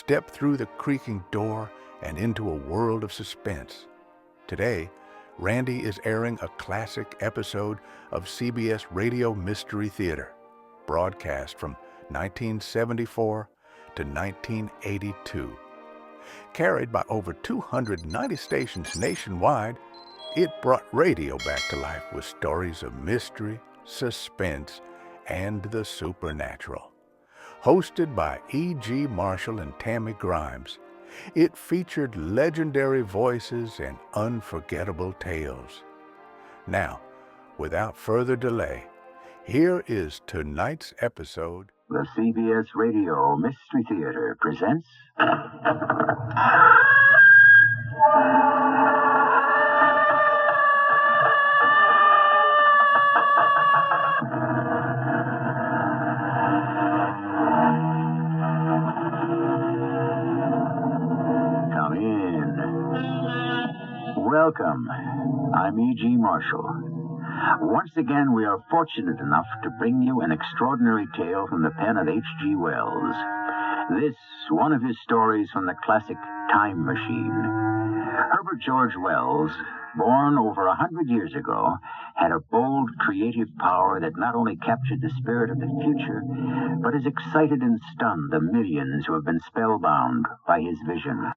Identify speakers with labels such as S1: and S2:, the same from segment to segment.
S1: step through the creaking door and into a world of suspense. Today, Randy is airing a classic episode of CBS Radio Mystery Theater, broadcast from 1974 to 1982. Carried by over 290 stations nationwide, it brought radio back to life with stories of mystery, suspense, and the supernatural. Hosted by E.G. Marshall and Tammy Grimes, it featured legendary voices and unforgettable tales. Now, without further delay, here is tonight's episode.
S2: The CBS Radio Mystery Theater presents... Come in. Welcome. I'm E.G. Marshall. Once again, we are fortunate enough to bring you an extraordinary tale from the pen of H.G. Wells. This, one of his stories from the classic Time Machine. Herbert George Wells, born over 100 years ago, had a bold, creative power that not only captured the spirit of the future, but has excited and stunned the millions who have been spellbound by his vision.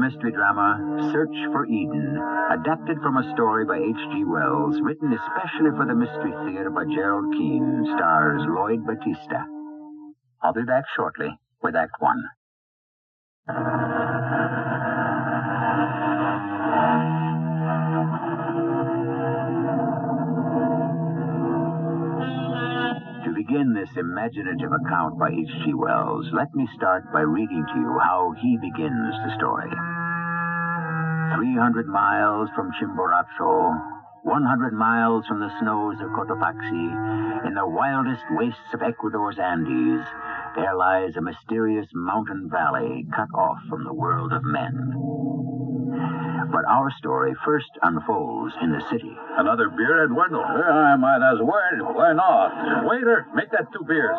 S2: Mystery drama, Search for Eden, adapted from a story by H.G. Wells, written especially for the Mystery Theater by Gerald Keane, stars Lloyd Battista. I'll be back shortly with Act One. To begin this imaginative account by H.G. Wells, let me start by reading to you how he begins the story. 300 miles from Chimborazo, 100 miles from the snows of Cotopaxi, in the wildest wastes of Ecuador's Andes, there lies a mysterious mountain valley cut off from the world of men. But our story first unfolds in the city.
S3: Another beer, Eduardo? I might as well. Why not? Waiter, make that 2 beers.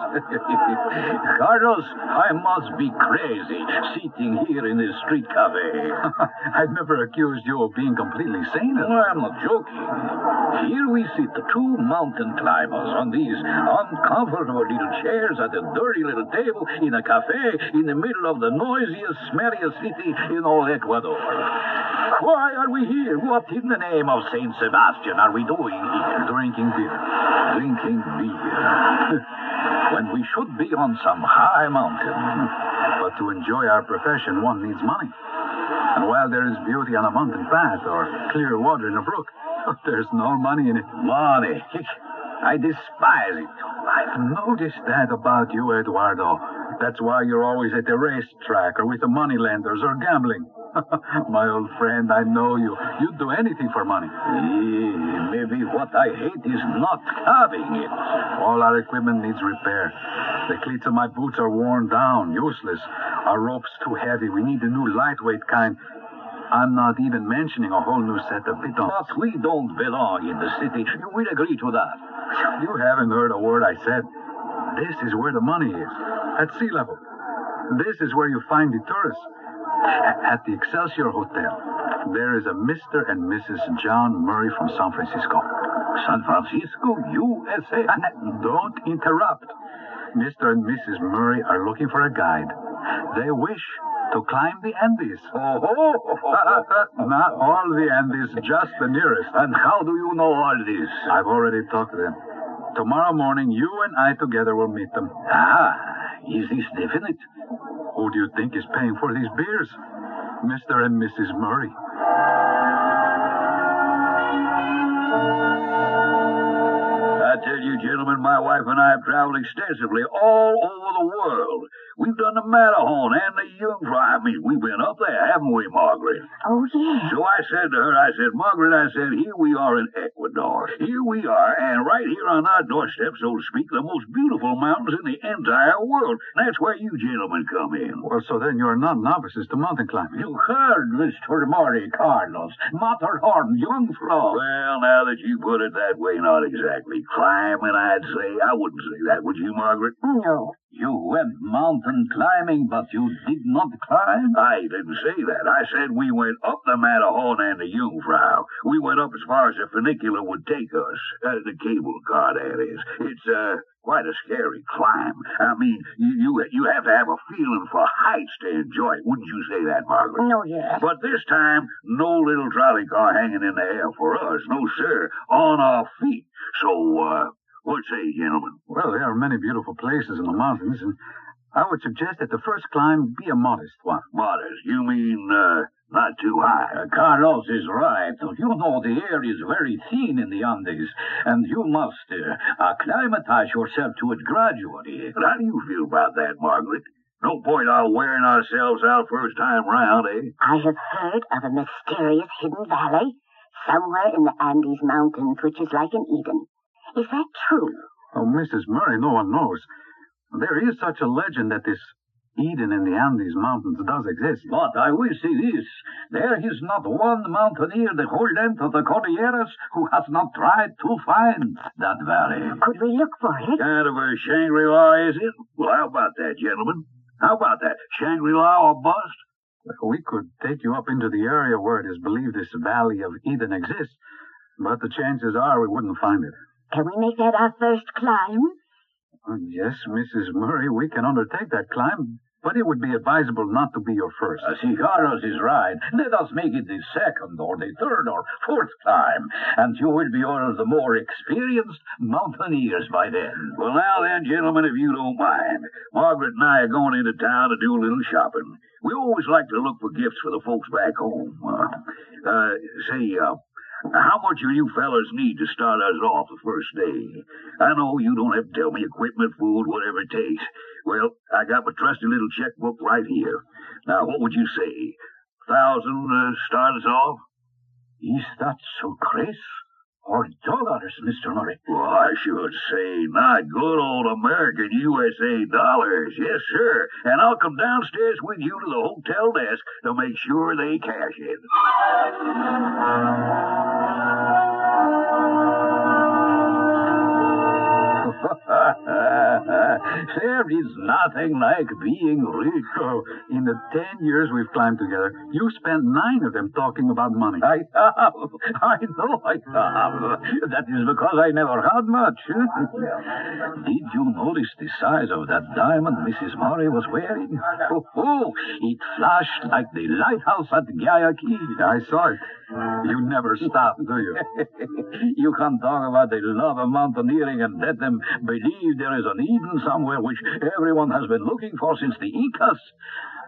S3: Carlos, I must be crazy sitting here in this street cafe.
S4: I've never accused you of being completely sane.
S3: I'm not joking. Here we sit, 2 mountain climbers on these uncomfortable little chairs at a dirty little table in a cafe in the middle of the noisiest, smelliest city in all Ecuador. Why are we here? What in the name of Saint Sebastian are we doing here?
S4: Drinking beer.
S3: Drinking beer. When we should be on some high mountain.
S4: But to enjoy our profession, one needs money. And while there is beauty on a mountain path or clear water in a brook, there's no money in it.
S3: Money? I despise it.
S4: I've noticed that about you, Eduardo. That's why you're always at the racetrack or with the moneylenders or gambling. My old friend, I know you. You'd do anything for money.
S3: Maybe what I hate is not having it.
S4: All our equipment needs repair. The cleats of my boots are worn down, useless. Our rope's too heavy. We need a new lightweight kind. I'm not even mentioning a whole new set of pitons.
S3: But we don't belong in the city. We'll agree to that.
S4: You haven't heard a word I said. This is where the money is. At sea level. This is where you find the tourists. At the Excelsior Hotel, there is a Mr. and Mrs. John Murray from San Francisco.
S3: San Francisco, USA?
S4: Don't interrupt. Mr. and Mrs. Murray are looking for a guide. They wish to climb the Andes. Not all the Andes, just the nearest.
S3: And how do you know all this?
S4: I've already talked to them. Tomorrow morning, you and I together will meet them.
S3: Is this definite?
S4: Who do you think is paying for these beers? Mr. and Mrs. Murray.
S3: I tell you, gentlemen, my wife and I have traveled extensively all over the world. We've done the Matterhorn and the Jungfrau. I mean, we've been up there, haven't we, Margaret?
S5: Oh, yeah.
S3: So I said to her, Margaret, here we are in Ecuador. Here we are, and right here on our doorstep, so to speak, the most beautiful mountains in the entire world. That's where you gentlemen come in.
S4: Well, so then you're not novices to mountain climbing.
S3: You heard, Mr. Murray, Carlos. Matterhorn, Jungfrau. Well, now that you put it that way, not exactly climbing, I'd say. I wouldn't say that, would you, Margaret?
S5: No.
S3: You went mountain climbing, but you did not climb? I didn't say that. I said we went up the Matterhorn and the Jungfrau. We went up as far as the funicular would take us. The cable car, that is. It's, quite a scary climb. I mean, you have to have a feeling for heights to enjoy it. Wouldn't you say that, Margaret?
S5: No, yes.
S3: But this time, no little trolley car hanging in the air for us. No, sir. On our feet. So, what say, gentlemen?
S4: Well, there are many beautiful places in the mountains, and I would suggest that the first climb be a modest one.
S3: Modest? You mean, not too high? Carlos is right. You know, the air is very thin in the Andes, and you must acclimatize yourself to it gradually. But how do you feel about that, Margaret? No point our wearing ourselves out first time round, eh?
S5: I have heard of a mysterious hidden valley somewhere in the Andes Mountains, which is like an Eden. Is that true?
S4: Oh, Mrs. Murray, no one knows. There is such a legend that this Eden in the Andes Mountains does exist.
S3: But I will say this. There is not one mountaineer the whole length of the Cordilleras who has not tried to find that valley.
S5: Could we look for it?
S3: Kind of a Shangri-La, is it? Well, how about that, gentlemen? How about that? Shangri-La or bust?
S4: We could take you up into the area where it is believed this Valley of Eden exists, but the chances are we wouldn't find it.
S5: Can we make that our first climb?
S4: Yes, Mrs. Murray, we can undertake that climb, but it would be advisable not to be your first.
S3: See, Carlos is right. Let us make it the second or the third or fourth climb, and you will be one of the more experienced mountaineers by then. Well, now then, gentlemen, if you don't mind, Margaret and I are going into town to do a little shopping. We always like to look for gifts for the folks back home. How much will you fellas need to start us off the first day? I know you don't have to tell me equipment, food, whatever it takes. Well, I got my trusty little checkbook right here. Now, what would you say? 1,000 start us off? Is that so, Chris? Or dollars, Mr. Murray? Well, I should say not good old American USA dollars. Yes, sir. And I'll come downstairs with you to the hotel desk to make sure they cash it. There is nothing like being rich.
S4: Oh, in the 10 years we've climbed together, you spent 9 of them talking about money.
S3: I have. I know I have. That is because I never had much. Did you notice the size of that diamond Mrs. Murray was wearing? Oh, it flashed like the lighthouse at Guayaquil.
S4: I saw it. You never stop, do you?
S3: You can talk about the love of mountaineering and let them believe there is an Eden somewhere which everyone has been looking for since the Incas.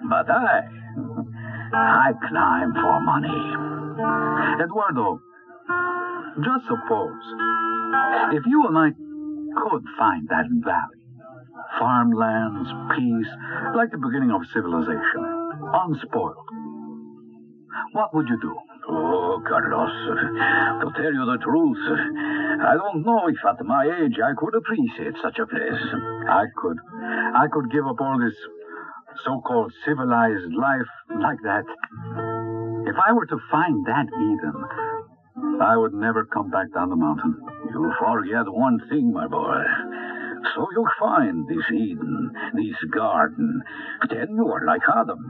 S3: But I climb for money.
S4: Eduardo, just suppose, if you and I could find that valley, farmlands, peace, like the beginning of civilization, unspoiled, what would you do?
S3: Oh, Carlos, to tell you the truth, I don't know if at my age I could appreciate such a place.
S4: I could give up all this so-called civilized life like that. If I were to find that Eden, I would never come back down the mountain.
S3: You forget one thing, my boy. So you find this Eden, this garden, then you are like Adam.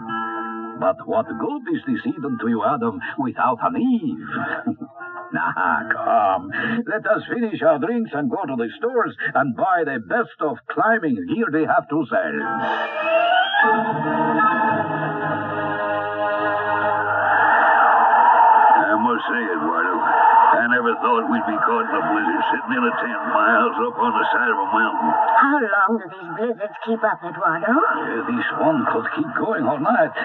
S3: But what good is this Eden to you, Adam, without an Eve? Nah, come. Let us finish our drinks and go to the stores and buy the best of climbing gear they have to sell. I must say, Eduardo, I never thought we'd be caught in a blizzard sitting in a tent miles up on the side of a mountain.
S5: How long do these blizzards keep up, Eduardo?
S3: This one could keep going all night.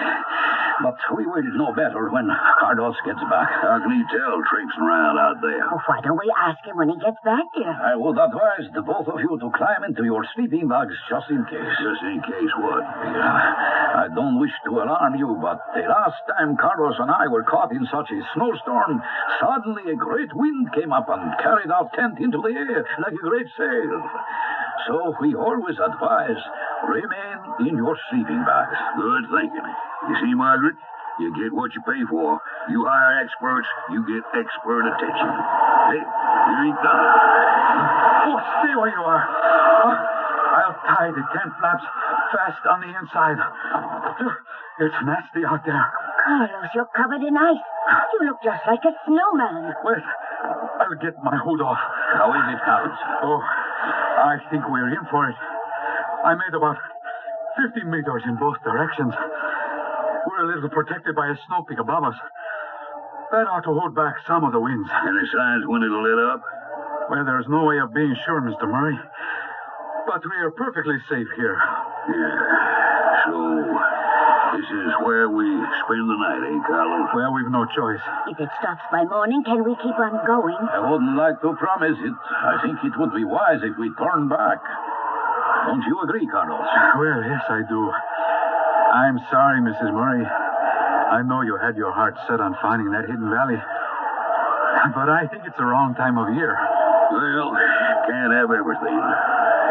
S3: But we will know better when Carlos gets back. How can he tell traipsing around out there?
S5: Oh, why don't we ask him when he gets back here?
S3: I would advise the both of you to climb into your sleeping bags just in case. Just in case what? I don't wish to alarm you, but the last time Carlos and I were caught in such a snowstorm, suddenly a great wind came up and carried our tent into the air like a great sail. So we always advise, remain in your sleeping bags. Good thinking. You see, Margaret? You get what you pay for. You hire experts, you get expert attention. Hey, here he comes.
S4: Oh, stay where you are. I'll tie the tent flaps fast on the inside. It's nasty out there.
S5: Carlos, you're covered in ice. You look just like a snowman.
S4: Wait, I'll get my hood off.
S3: How is it, Carlos?
S4: Oh, I think we're in for it. I made about 50 meters in both directions. We're a little protected by a snow peak above us. That ought to hold back some of the winds.
S3: Any signs when it'll let up?
S4: Well, there's no way of being sure, Mr. Murray. But we are perfectly safe here.
S3: Yeah. So, this is where we spend the night, eh, Carlos?
S4: Well, we've no choice.
S5: If it stops by morning, can we keep on going?
S3: I wouldn't like to promise it. I think it would be wise if we turn back. Don't you agree, Carlos?
S4: Well, yes, I do. I'm sorry, Mrs. Murray. I know you had your heart set on finding that hidden valley. But I think it's the wrong time of year.
S3: Well, can't have everything.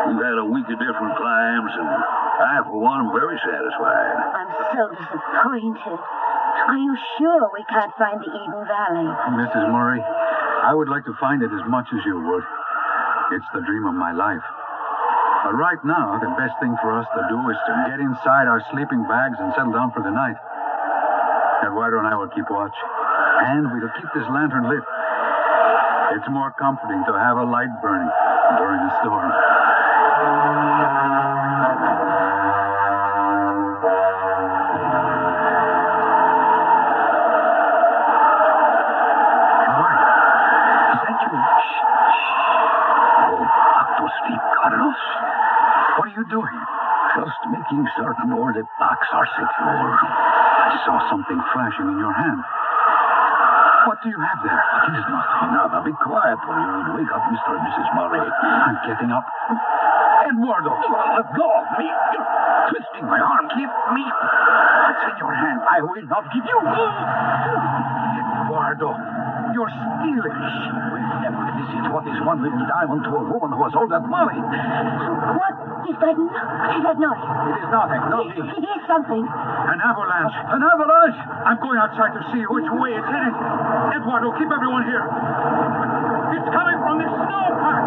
S3: We've had a week of different climbs, and I, for one, am very satisfied.
S5: I'm so disappointed. Are you sure we can't find the Eden Valley?
S4: Mrs. Murray, I would like to find it as much as you would. It's the dream of my life. But right now, the best thing for us to do is to get inside our sleeping bags and settle down for the night. Eduardo and I will keep watch. And we'll keep this lantern lit. It's more comforting to have a light burning during a storm.
S3: Eduardo, is that you? Shh. Go back to sleep, Carlos.
S4: What are you doing?
S3: Just making certain all the packs are secure.
S4: I saw something flashing in your hand. What do you have there?
S3: It is nothing. Now, be quiet or you will wake up Mr. and Mrs. Murray.
S4: I'm getting up. Eduardo!
S3: Let go of me. You're twisting my arm. Give me.
S4: What's in your hand?
S3: I will not give you.
S4: Eduardo, you're stealing.
S3: We'll never visit what is one little diamond to a woman who has all that money.
S5: What is that? What is that noise?
S3: It is nothing. Nothing.
S5: It is something.
S4: An avalanche.
S3: An avalanche.
S4: I'm going outside to see which way it's heading. Eduardo, keep everyone here. It's coming from the snowpack.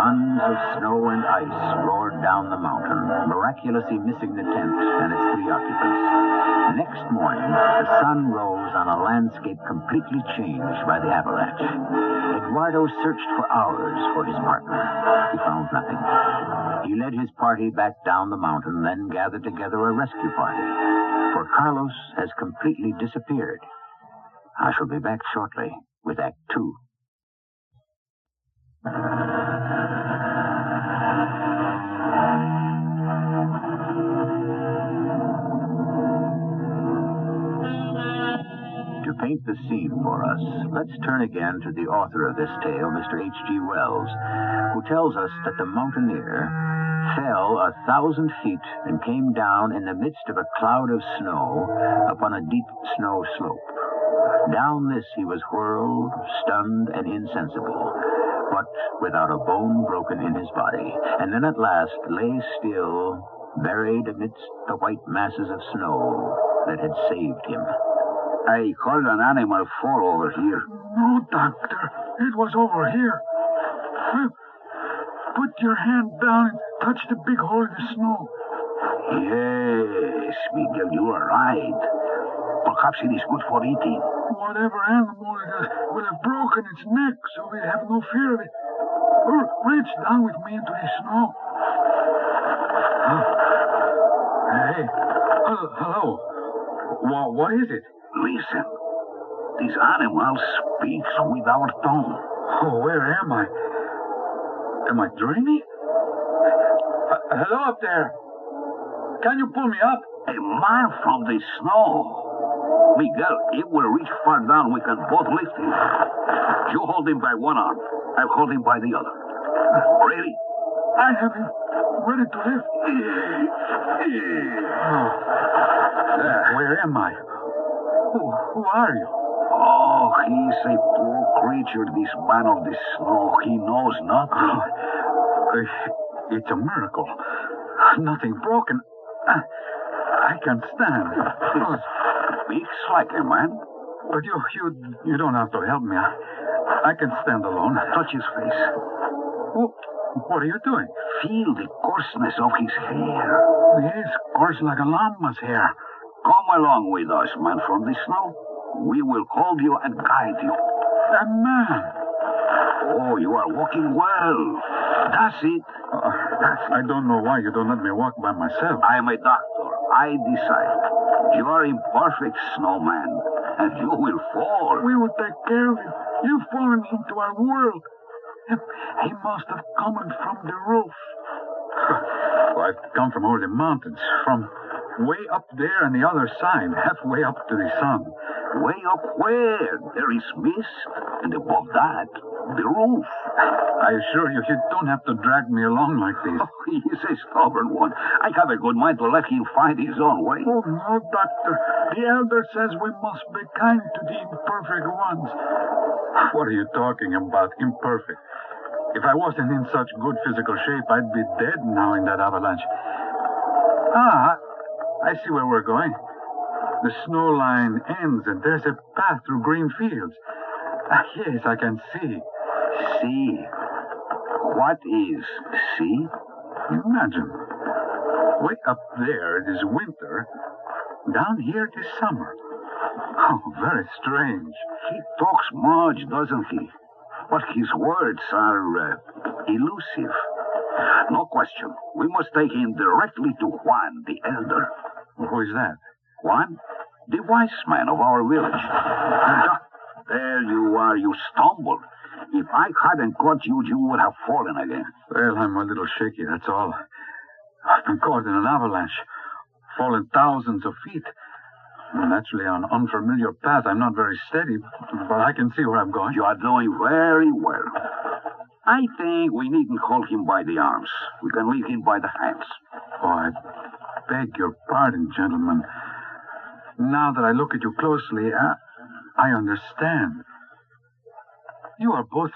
S2: Tons of snow and ice roared down the mountain, miraculously missing the tent and its 3 occupants. Next morning, the sun rose on a landscape completely changed by the avalanche. Eduardo searched for hours for his partner. He found nothing. He led his party back down the mountain, then gathered together a rescue party. For Carlos has completely disappeared. I shall be back shortly with Act 2. To paint the scene for us, let's turn again to the author of this tale, Mr. H.G. Wells, who tells us that the mountaineer fell 1,000 feet and came down in the midst of a cloud of snow upon a deep snow slope. Down this he was whirled, stunned, and insensible, but without a bone broken in his body, and then at last lay still, buried amidst the white masses of snow that had saved him.
S3: I heard an animal fall over here.
S4: No, Doctor. It was over here. Well, put your hand down and touch the big hole in the snow.
S3: Yes, Miguel, you are right. Perhaps it is good for eating.
S4: Whatever animal it is will have broken its neck, so we have no fear of it. Reach down with me into the snow. Hey. Hello. What is it?
S3: Listen. This animal speaks without tongue.
S4: Oh, where am I? Am I dreaming? Hello up there. Can you pull me up?
S3: A man from the snow. Miguel, it will reach far down. We can both lift him. You hold him by one arm. I'll hold him by the other. Ready?
S4: I have him ready to lift. Where am I? Who are you?
S3: Oh, he's a poor creature, this man of the snow. He knows nothing.
S4: It's a miracle. Nothing broken. I can stand.
S3: Speaks like a man.
S4: But you don't have to help me. I can stand alone.
S3: Touch his face.
S4: What are you doing?
S3: Feel the coarseness of his hair.
S4: It is coarse like a llama's hair.
S3: Come along with us, man from the snow. We will hold you and guide you.
S4: A man.
S3: Oh, you are walking well. That's it.
S4: I don't know why you don't let me walk by myself.
S3: I am a doctor. I decide. You are imperfect, snowman, and you will fall.
S4: We will take care of you. You've fallen into our world. He must have come from the roof. Well, I've come from over the mountains, from way up there on the other side, halfway up to the sun.
S3: Way up where? There is mist, and above that, the roof.
S4: I assure you, you don't have to drag me along like this.
S3: Oh, he is a stubborn one. I have a good mind to let him find his own way.
S4: Oh, no, Doctor. The elder says we must be kind to the imperfect ones. What are you talking about, imperfect? If I wasn't in such good physical shape, I'd be dead now in that avalanche. I see where we're going. The snow line ends, and there's a path through green fields. Yes, I can see.
S3: See? What is see?
S4: Imagine. Way up there it is winter. Down here it is summer. Oh, very strange.
S3: He talks much, doesn't he? But his words are elusive. No question. We must take him directly to Juan, the elder.
S4: Who is that?
S3: Juan? The wise man of our village. There you are. You stumbled. If I hadn't caught you, you would have fallen again.
S4: Well, I'm a little shaky, that's all. I've been caught in an avalanche. Fallen thousands of feet. Naturally, on an unfamiliar path, I'm not very steady, but I can see where I'm going.
S3: You are doing very well. I think we needn't hold him by the arms. We can lead him by the hands.
S4: Oh, I beg your pardon, gentlemen. Now that I look at you closely, I understand. You are both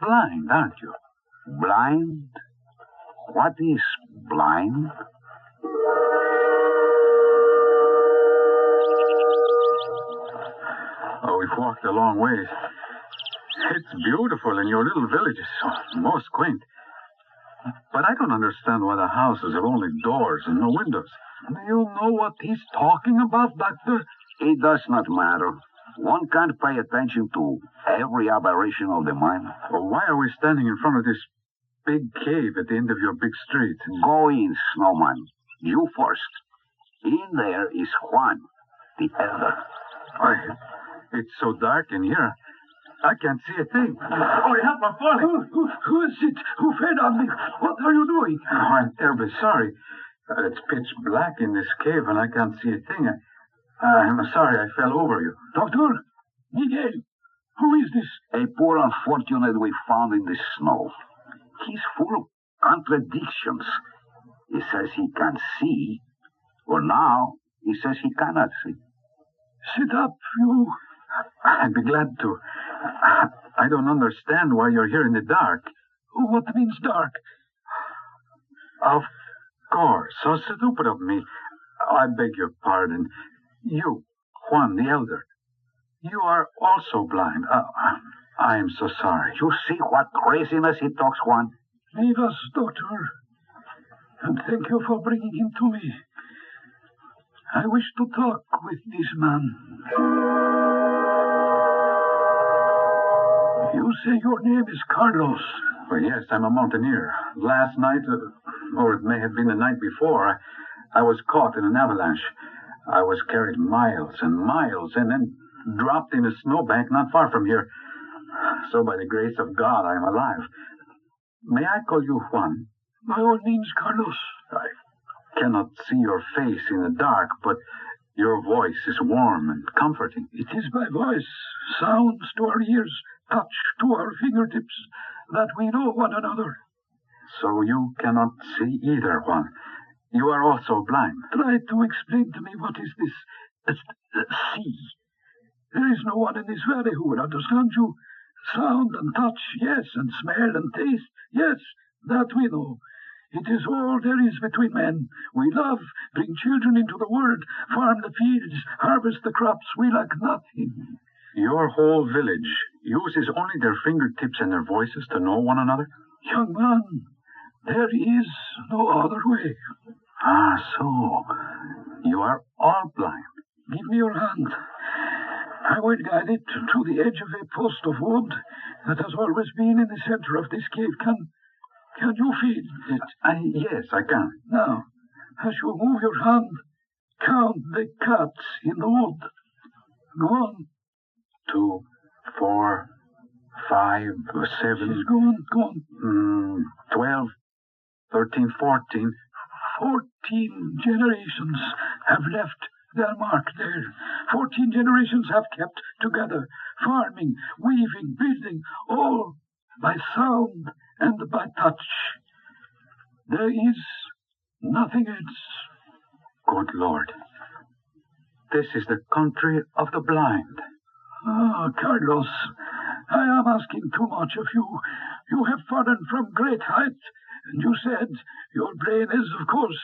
S4: blind, aren't you?
S3: Blind? What is blind?
S4: Oh, we've walked a long ways. It's beautiful, and your little village is most quaint. But I don't understand why the houses have only doors and no windows. Do you know what he's talking about, Doctor?
S3: It does not matter. One can't pay attention to every aberration of the mind.
S4: Well, why are we standing in front of this big cave at the end of your big street?
S3: Go in, snowman. You first. In there is Juan, the elder.
S4: It's so dark in here. I can't see a thing. Oh, help, I'm falling.
S3: Who is it? Who fed on me? What are you doing?
S4: Oh, I'm terribly sorry. It's pitch black in this cave, and I can't see a thing. I'm sorry I fell over you.
S3: Doctor? Miguel? Who is this? A poor unfortunate we found in the snow. He's full of contradictions. He says he can see, or now he says he cannot see. Sit up, you.
S4: I'd be glad to. I don't understand why you're here in the dark.
S3: What means dark?
S4: Of course. So stupid of me. I beg your pardon. You, Juan the Elder, you are also blind. I am so sorry.
S3: You see what craziness he talks, Juan?
S6: Leave us, Doctor. And thank you for bringing him to me. I wish to talk with this man. You say your name is Carlos.
S4: Well, yes, I'm a mountaineer. Last night, or it may have been the night before, I was caught in an avalanche. I was carried miles and miles and then dropped in a snowbank not far from here. So by the grace of God, I am alive. May I call you Juan?
S6: By all means, Carlos.
S4: I cannot see your face in the dark, but your voice is warm and comforting.
S6: It is my voice, sounds to our ears, touch to our fingertips, that we know one another.
S4: So you cannot see either, Juan. You are also blind.
S6: Try to explain to me what is this sea. There is no one in this valley who will understand you. Sound and touch, yes, and smell and taste, yes, that we know. It is all there is between men. We love, bring children into the world, farm the fields, harvest the crops. We lack nothing.
S4: Your whole village uses only their fingertips and their voices to know one another?
S6: Young man, there is no other way.
S4: Ah, so you are all blind.
S6: Give me your hand. I will guide it to the edge of a post of wood that has always been in the center of this cave. Can you feel it?
S4: Yes, I can.
S6: Now, as you move your hand, count the cuts in the wood. Go on.
S4: 2, 4, 5, 7.
S6: Yes, go on.
S4: 12, 13, 14.
S6: 14 generations have left their mark there. 14 generations have kept together, farming, weaving, building, all by sound and by touch. There is nothing else.
S4: Good Lord. This is the country of the blind.
S6: Ah, Carlos, I am asking too much of you. You have fallen from great height, and you said your brain is, of course,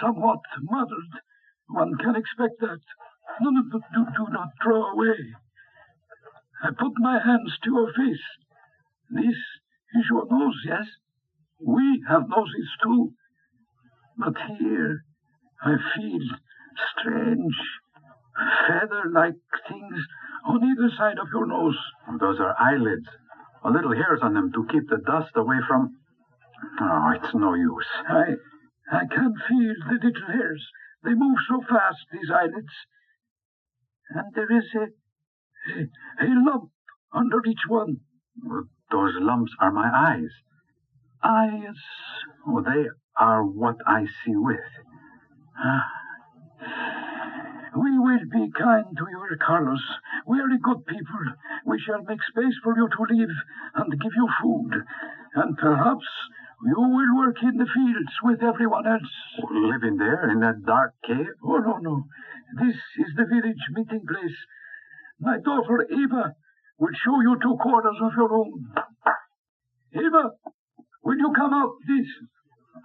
S6: somewhat muddled. One can expect that. No, do not draw away. I put my hands to your face. This is your nose, yes? We have noses too. But here I feel strange, feather-like things on either side of your nose.
S4: Those are eyelids. A little hairs on them to keep the dust away from... Oh, it's no use.
S6: I can feel the little hairs. They move so fast, these eyelids. And there is a lump under each one.
S4: Those lumps are my eyes.
S6: Eyes?
S4: Oh, they are what I see with.
S6: We will be kind to you, Carlos. We are a good people. We shall make space for you to live and give you food. And perhaps you will work in the fields with everyone else.
S4: Living there in that dark cave?
S6: Oh, no. This is the village meeting place. My daughter, Eva, will show you 2 quarters of your own. Eva, will you come out, please?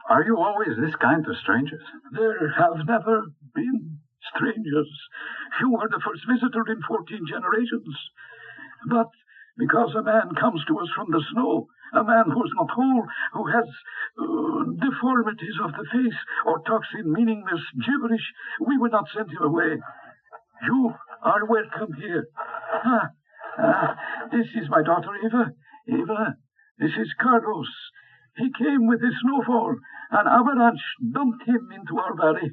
S4: Are you always this kind to strangers?
S6: There have never been strangers. You were the first visitor in 14 generations. But because a man comes to us from the snow, a man who is not whole, who has deformities of the face, or talks in meaningless gibberish, we will not send him away. You are welcome here. This is my daughter, Eva. Eva, this is Carlos. He came with a snowfall. An avalanche dumped him into our valley.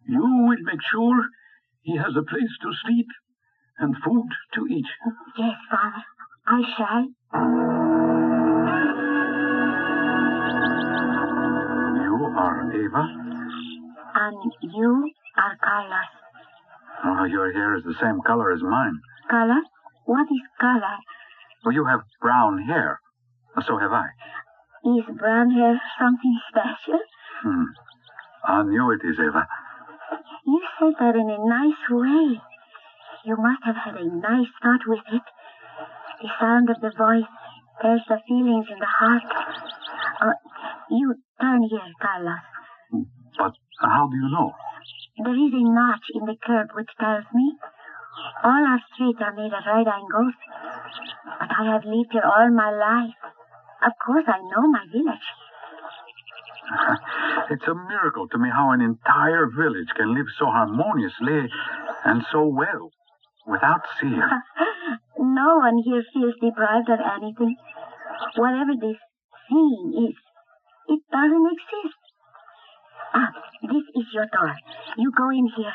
S6: You will make sure he has a place to sleep and food to eat.
S5: Yes, Father, I shall.
S4: You are Eva?
S5: And you are Carlos.
S4: Oh, your hair is the same color as mine.
S5: Color? What is color?
S4: Well, you have brown hair. So have I.
S5: Is brown hair something special?
S4: I knew it is, Eva.
S5: You said that in a nice way. You must have had a nice thought with it. The sound of the voice tells the feelings in the heart. You turn here, Carlos.
S4: But how do you know?
S5: There is a notch in the curb which tells me. All our streets are made at right angles. But I have lived here all my life. Of course, I know my village.
S4: It's a miracle to me how an entire village can live so harmoniously and so well without seeing.
S5: No one here feels deprived of anything. Whatever this seeing is, it doesn't exist. Ah, this is your door. You go in here.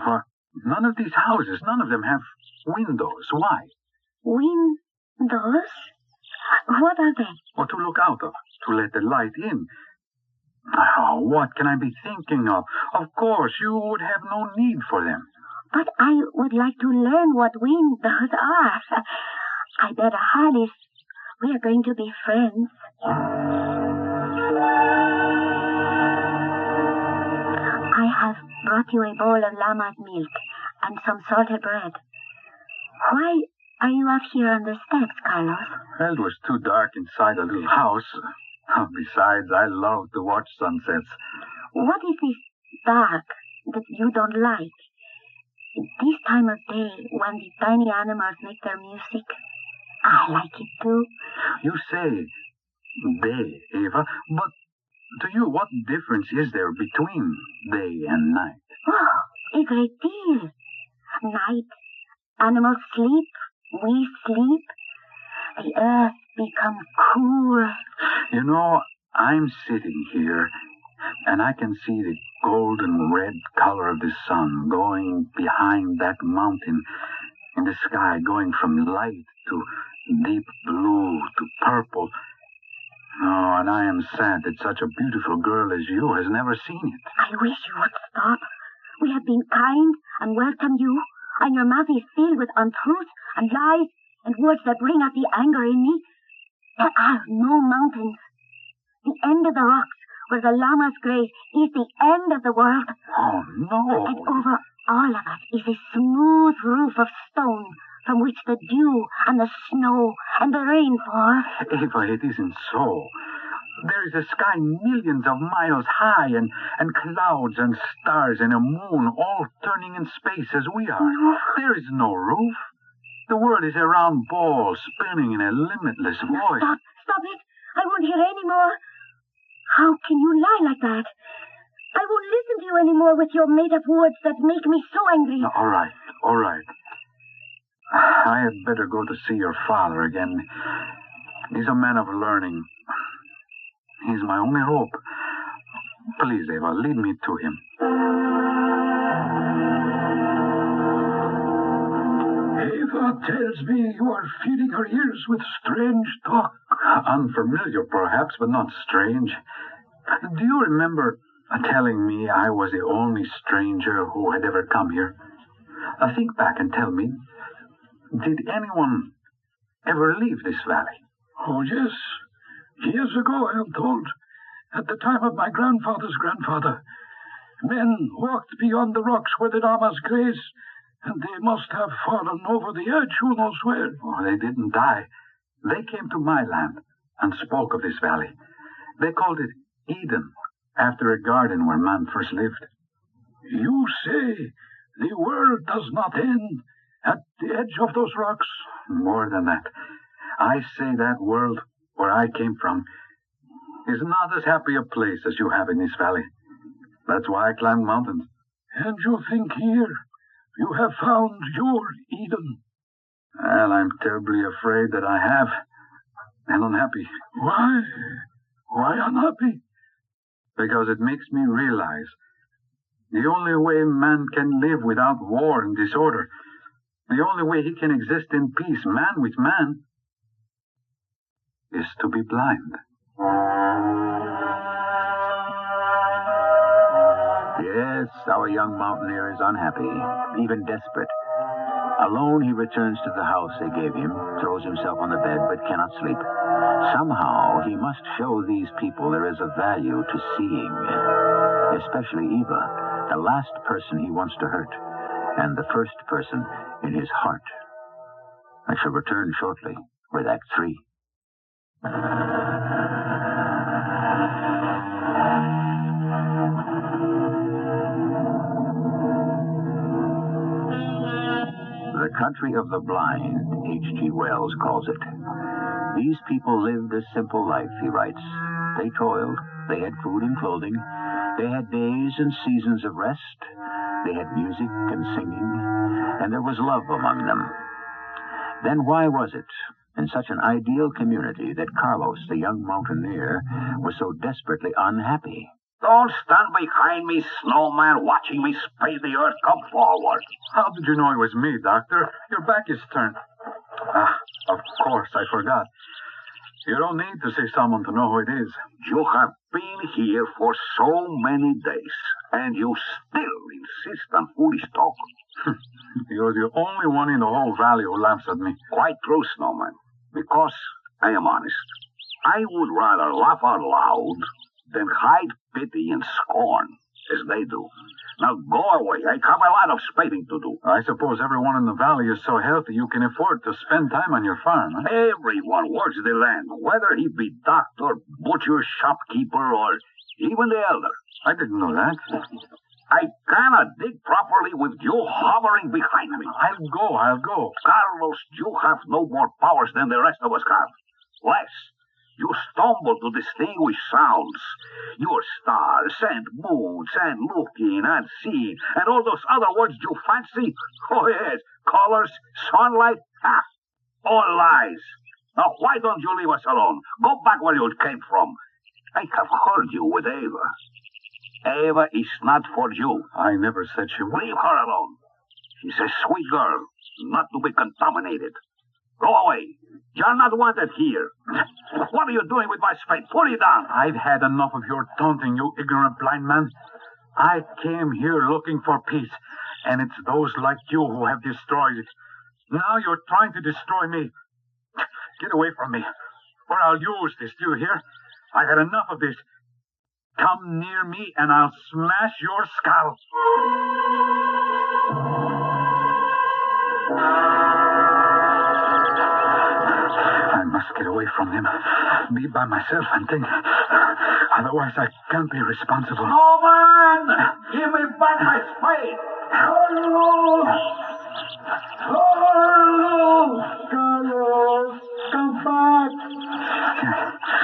S4: For none of these houses, none of them have windows. Why?
S5: Windows? What are they?
S4: Or to look out of, to let the light in. Oh, what can I be thinking of? Of course, you would have no need for them.
S5: But I would like to learn what windows are. I better hurry if we are going to be friends. I have brought you a bowl of llama's milk and some salted bread. Why are you up here on the steps, Carlos?
S4: Well, it was too dark inside a little house. Besides, I love to watch sunsets.
S5: What is this dark that you don't like? This time of day, when the tiny animals make their music, I like it too.
S4: You say day, Eva, but to you, what difference is there between day and night?
S5: Oh, a great deal. Night, animals sleep, we sleep. The earth becomes cool.
S4: You know, I'm sitting here, and I can see the golden red color of the sun going behind that mountain in the sky, going from light to deep blue to purple. Oh, and I am sad that such a beautiful girl as you has never seen it.
S5: I wish you would stop. We have been kind and welcomed you, and your mouth is filled with untruth and lies and words that bring out the anger in me. There are no mountains. The end of the rocks where the llamas graze is the end of the world.
S4: Oh, no.
S5: And over all of us is a smooth roof of stone from which the dew and the snow and the rain fall.
S4: Eva, it isn't so. There is a sky millions of miles high and clouds and stars and a moon all turning in space as we are.
S5: No.
S4: There is no roof. The world is a round ball spinning in a limitless void.
S5: Stop it. I won't hear any more. How can you lie like that? I won't listen to you anymore with your made-up words that make me so angry.
S4: No, all right. I had better go to see your father again. He's a man of learning. He's my only hope. Please, Eva, lead me to him.
S6: Eva tells me you are filling her ears with strange talk.
S4: Unfamiliar, perhaps, but not strange. Do you remember telling me I was the only stranger who had ever come here? Think back and tell me, did anyone ever leave this valley?
S6: Oh, yes. Years ago, I am told, at the time of my grandfather's grandfather, men walked beyond the rocks where the llamas graze, and they must have fallen over the edge, who knows where.
S4: Oh, they didn't die. They came to my land and spoke of this valley. They called it Eden, after a garden where man first lived.
S6: You say the world does not end at the edge of those rocks?
S4: More than that. I say that world where I came from is not as happy a place as you have in this valley. That's why I climbed mountains.
S6: And you think here you have found your Eden?
S4: Well, I'm terribly afraid that I have. And unhappy.
S6: Why? Why unhappy?
S4: Because it makes me realize the only way man can live without war and disorder, the only way he can exist in peace, man with man, is to be blind.
S2: Yes, our young mountaineer is unhappy, even desperate. Alone, he returns to the house they gave him, throws himself on the bed, but cannot sleep. Somehow, he must show these people there is a value to seeing, especially Eva, the last person he wants to hurt, and the first person in his heart. I shall return shortly with Act 3. The country of the blind, H.G. Wells calls it. These people lived a simple life, he writes. They toiled, they had food and clothing, they had days and seasons of rest, they had music and singing, and there was love among them. Then why was it in such an ideal community that Carlos, the young mountaineer, was so desperately unhappy.
S3: Don't stand behind me, snowman, watching me spade the earth. Come forward.
S4: How did you know it was me, Doctor? Your back is turned. Of course, I forgot. You don't need to see someone to know who it is.
S3: You have been here for so many days, and you still insist on foolish talk.
S4: You're the only one in the whole valley who laughs at me.
S3: Quite true, snowman, because I am honest. I would rather laugh out loud than hide pity and scorn, as they do. Now go away. I have a lot of spading to do.
S4: I suppose everyone in the valley is so healthy you can afford to spend time on your farm, huh?
S3: Everyone works the land, whether he be doctor, butcher, shopkeeper, or even the elder.
S4: I didn't know that.
S3: I cannot dig properly with you hovering behind me.
S4: I'll go.
S3: Carlos, you have no more powers than the rest of us have. Less. You stumble to distinguish sounds. Your stars and moons and looking and seeing and all those other words you fancy. Oh, yes, colors, sunlight, all lies. Now, why don't you leave us alone? Go back where you came from. I have heard you with Eva. Eva is not for you.
S4: I never said she would.
S3: Leave her alone. She's a sweet girl, not to be contaminated. Go away. You're not wanted here. What are you doing with my spade? Put it down.
S4: I've had enough of your taunting, you ignorant blind man. I came here looking for peace, and it's those like you who have destroyed it. Now you're trying to destroy me. Get away from me, or I'll use this. Do you hear? I've had enough of this. Come near me, and I'll smash your skull. I must get away from him. Be by myself and think. Otherwise, I can't be responsible.
S3: Oh, man! Give me back my spade!
S6: Carlos! Carlos! Come back!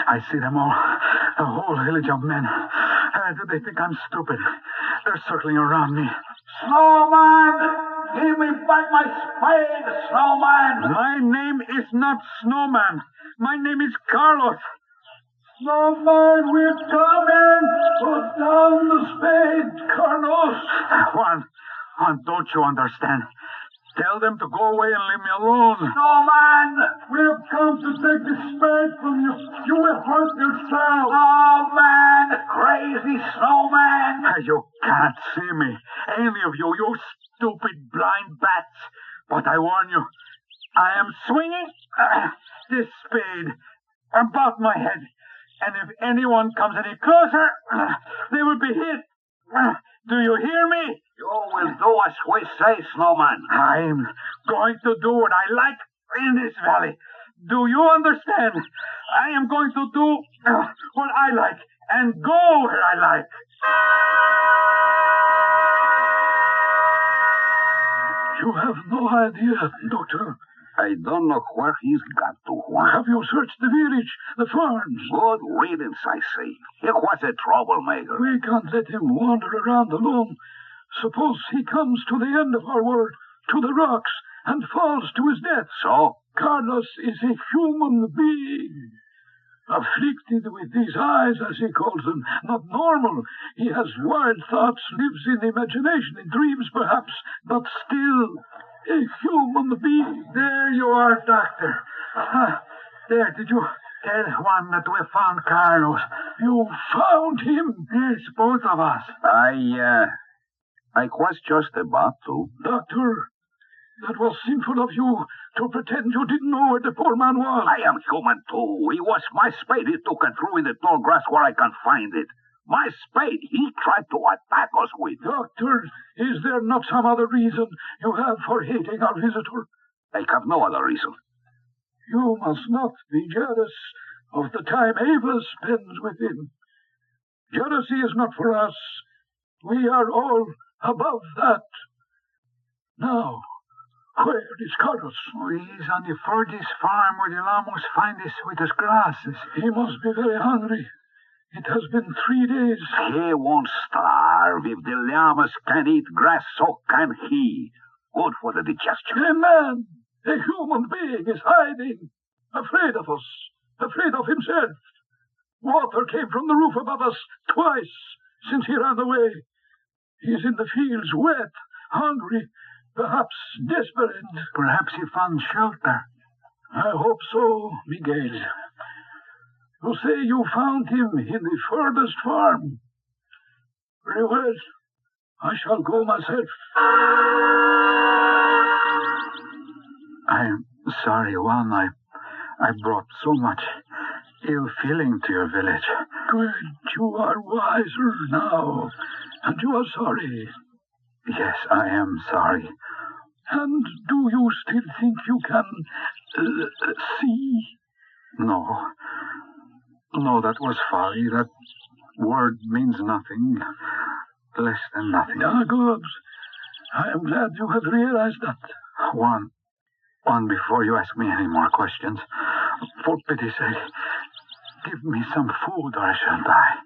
S4: I see them all. A whole village of men. Do they think I'm stupid? They're circling around me.
S3: Snowman! Give me back my spade, Snowman!
S4: My name is not Snowman. My name is Carlos.
S6: Snowman, we're coming! Put down the spade, Carlos!
S4: Juan, don't you understand? Tell them to go away and leave me alone.
S3: Snowman!
S6: We've come to take the spade from you. You will hurt yourself.
S3: Oh, man! Crazy Snowman!
S4: You can't see me. Any of you, you stupid blind bats. But I warn you, I am swinging this spade about my head. And if anyone comes any closer, they will be hit. Do you hear me?
S3: You will do as we say, Snowman.
S4: I'm going to do what I like in this valley. Do you understand? I am going to do what I like and go where I like.
S6: You have no idea, Doctor.
S3: I don't know where he's got to, Juan.
S6: Have you searched the village, the farms?
S3: Good riddance, I say. He was a troublemaker.
S6: We can't let him wander around alone. Suppose he comes to the end of our world, to the rocks, and falls to his death.
S3: So?
S6: Carlos is a human being. Afflicted with these eyes, as he calls them. Not normal. He has wild thoughts, lives in imagination, in dreams perhaps, but still a human being.
S4: There you are, Doctor. There, did you tell Juan that we found Carlos?
S6: You found him?
S4: Yes, both of us.
S3: I was just about to.
S6: Doctor, that was sinful of you to pretend you didn't know where the poor man was.
S3: I am human, too. It was my spade he took and threw in the tall grass where I can find it. My spade he tried to attack us with.
S6: Doctor, is there not some other reason you have for hating our visitor?
S3: I have no other reason.
S6: You must not be jealous of the time Eva spends with him. Jealousy is not for us. We are all above that. Now, where is Carlos?
S4: He's on the furthest farm where you'll almost find us with his grasses.
S6: He must be very hungry. It has been 3 days.
S3: He won't starve. If the llamas can eat grass, so can he. Good for the digestion.
S6: A man, a human being, is hiding. Afraid of us. Afraid of himself. Water came from the roof above us twice since he ran away. He is in the fields, wet, hungry, perhaps desperate.
S4: Perhaps he found shelter.
S6: I hope so, Miguel. You say you found him in the furthest farm. Very well. I shall go myself.
S4: I am sorry, Juan. I brought so much ill feeling to your village.
S6: Good. You are wiser now. And you are sorry.
S4: Yes, I am sorry.
S6: And do you still think you can see?
S4: No. No, that was folly. That word means nothing. Less than nothing.
S6: Ah, good. I am glad you have realized that.
S4: Juan, before you ask me any more questions, for pity's sake, give me some food or I shall die.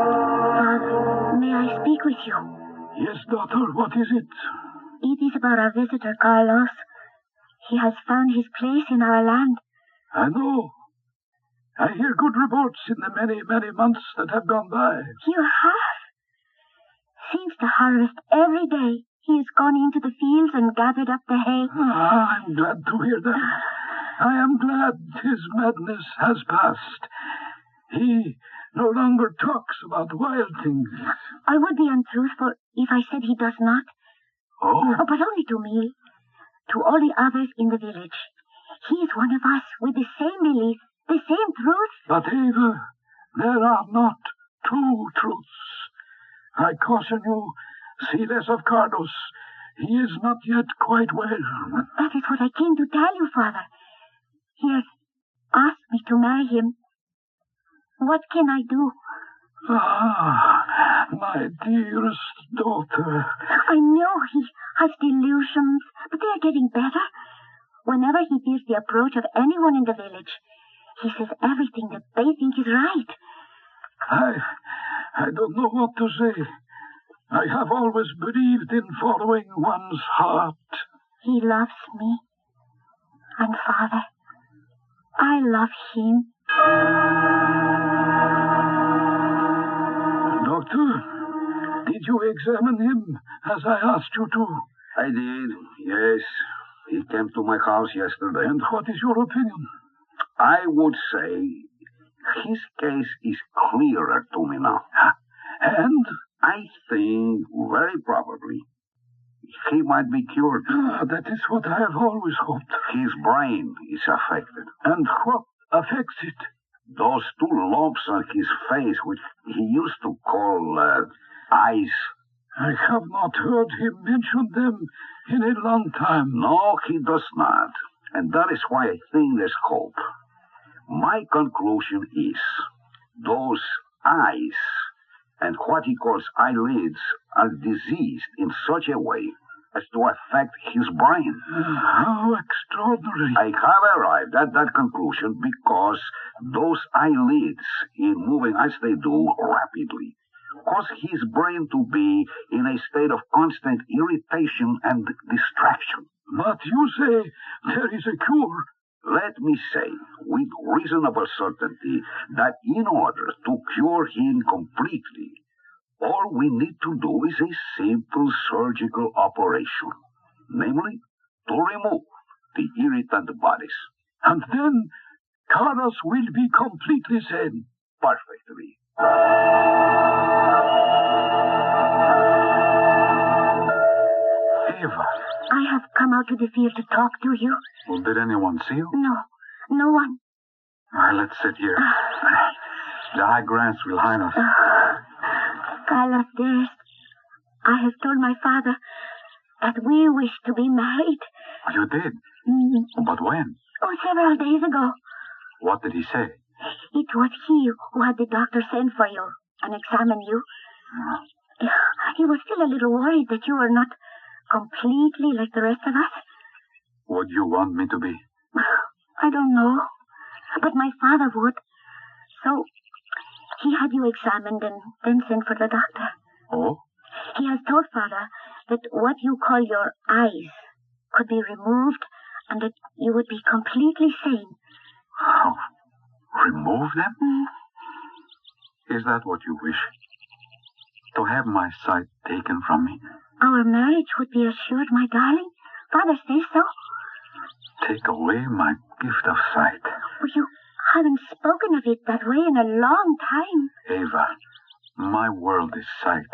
S5: Father, may I speak with you?
S6: Yes, daughter, what is it?
S5: It is about our visitor, Carlos. He has found his place in our land.
S6: I know. I hear good reports in the many, many months that have gone by.
S5: You have? Since the harvest, every day, he has gone into the fields and gathered up the hay.
S6: I'm glad to hear that. I am glad his madness has passed. He no longer talks about wild things.
S5: I would be untruthful if I said he does not.
S6: Oh?
S5: But only to me. To all the others in the village. He is one of us with the same belief, the same truth.
S6: But, Eva, there are not two truths. I caution you, see less of Carlos. He is not yet quite well.
S5: That is what I came to tell you, Father. He has asked me to marry him. What can I do?
S6: Ah, my dearest daughter.
S5: I know he has delusions, but they are getting better. Whenever he fears the approach of anyone in the village, he says everything that they think is right.
S6: I don't know what to say. I have always believed in following one's heart.
S5: He loves me. And, Father, I love him.
S6: Doctor, did you examine him as I asked you to?
S3: I did, yes. He came to my house yesterday.
S6: And what is your opinion?
S3: I would say his case is clearer to me now.
S6: And?
S3: I think, very probably, he might be cured.
S6: That is what I have always hoped.
S3: His brain is affected.
S6: And what affects it?
S3: Those two lumps on his face, which he used to call eyes.
S6: I have not heard him mention them in a long time.
S3: No, he does not. And that is why I think there's hope. My conclusion is those eyes and what he calls eyelids are diseased in such a way as to affect his brain.
S6: How extraordinary.
S3: I have arrived at that conclusion because those eyelids, in moving as they do rapidly, cause his brain to be in a state of constant irritation and distraction.
S6: But you say there is a cure.
S3: Let me say, with reasonable certainty, that in order to cure him completely, all we need to do is a simple surgical operation. Namely, to remove the irritant bodies.
S6: And then Carlos will be completely sane.
S3: Perfectly.
S4: Eva.
S5: I have come out to the field to talk to you.
S4: Well, did anyone see you?
S5: No, no one.
S4: Let's sit here. The high grass will hide us.
S5: Carlos, dearest, I have told my father that we wish to be married.
S4: You did? But when?
S5: Oh, several days ago.
S4: What did he say?
S5: It was he who had the doctor send for you and examine you. He was still a little worried that you were not completely like the rest of us.
S4: Would you want me to be?
S5: I don't know. But my father would. So he had you examined and then sent for the doctor.
S4: Oh?
S5: He has told Father that what you call your eyes could be removed and that you would be completely sane.
S4: Oh, remove them? Is that what you wish? To have my sight taken from me?
S5: Our marriage would be assured, my darling. Father says so.
S4: Take away my gift of sight.
S5: Well, you haven't spoken of it that way in a long time.
S4: Ava, my world is sight.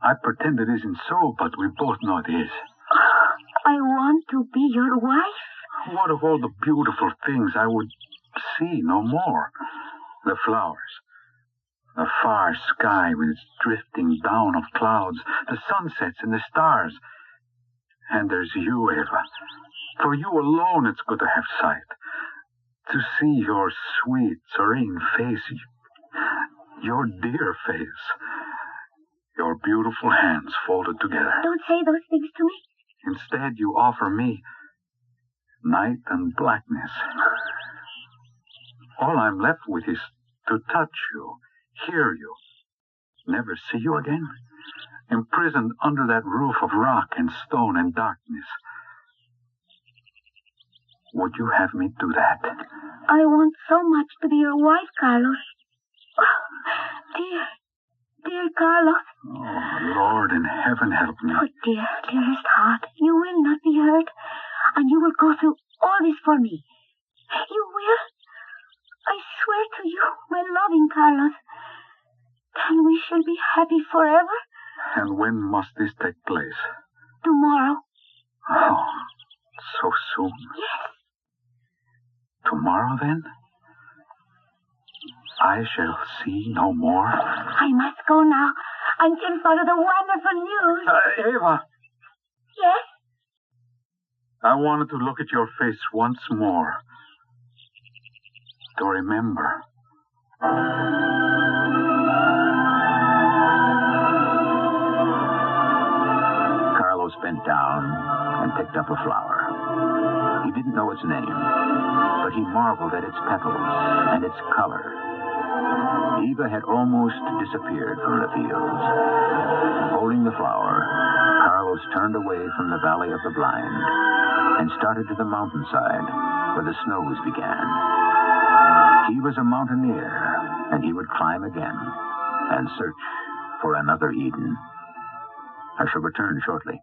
S4: I pretend it isn't so, but we both know it is.
S5: I want to be your wife.
S4: What of all the beautiful things I would see no more? The flowers, the far sky with its drifting down of clouds, the sunsets and the stars. And there's you, Ava. For you alone it's good to have sight. To see your sweet, serene face, your dear face, your beautiful hands folded together.
S5: Don't say those things to me.
S4: Instead, you offer me night and blackness. All I'm left with is to touch you, hear you, never see you again, imprisoned under that roof of rock and stone and darkness. Would you have me do that?
S5: I want so much to be your wife, Carlos. Oh, dear Carlos.
S4: Oh, Lord in heaven, help me.
S5: Oh, dearest heart, you will not be hurt, and you will go through all this for me. You will. I swear to you, my loving Carlos. Then we shall be happy forever.
S4: And when must this take place?
S5: Tomorrow.
S4: Oh, so soon.
S5: Yes.
S4: Tomorrow, then? I shall see no more.
S5: I must go now until follow the wonderful news.
S4: Ava.
S5: Yes?
S4: I wanted to look at your face once more. To remember.
S2: Carlos bent down and picked up a flower. He didn't know its name, but he marveled at its petals and its color. Eva had almost disappeared from the fields. Holding the flower, Carlos turned away from the Valley of the Blind and started to the mountainside where the snows began. He was a mountaineer, and he would climb again and search for another Eden. I shall return shortly.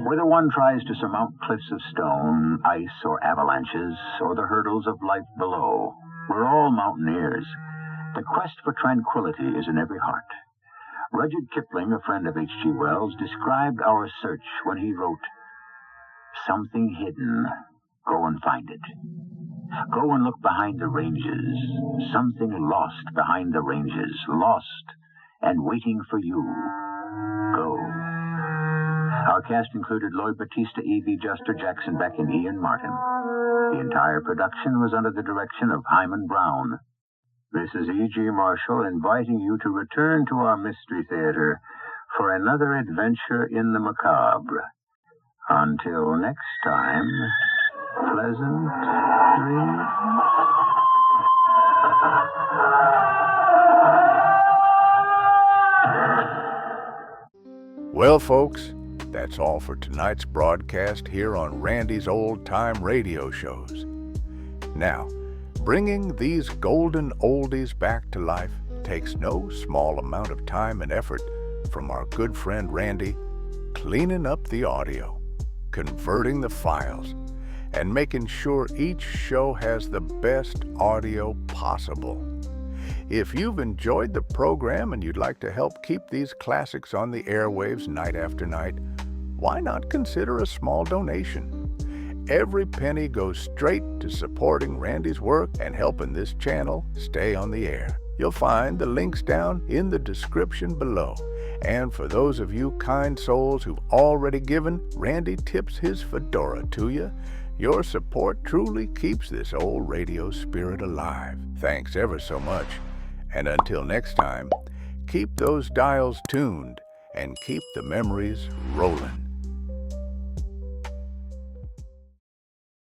S2: Whether one tries to surmount cliffs of stone, ice, or avalanches, or the hurdles of life below, we're all mountaineers. The quest for tranquility is in every heart. Rudyard Kipling, a friend of H.G. Wells, described our search when he wrote, "Something hidden, go and find it. Go and look behind the ranges. Something lost behind the ranges, lost and waiting for you. Go." Our cast included Lloyd Battista, Evie Juster, Jackson Beck, and Ian Martin. The entire production was under the direction of Hyman Brown. This is E.G. Marshall inviting you to return to our Mystery Theater for another adventure in the macabre. Until next time, pleasant dreams.
S1: Well, folks, that's all for tonight's broadcast here on Randy's Old Time Radio Shows. Now, bringing these golden oldies back to life takes no small amount of time and effort from our good friend Randy, cleaning up the audio, converting the files, and making sure each show has the best audio possible. If you've enjoyed the program and you'd like to help keep these classics on the airwaves night after night, why not consider a small donation? Every penny goes straight to supporting Randy's work and helping this channel stay on the air. You'll find the links down in the description below. And for those of you kind souls who've already given, Randy tips his fedora to you. Your support truly keeps this old radio spirit alive. Thanks ever so much. And until next time, keep those dials tuned and keep the memories rolling.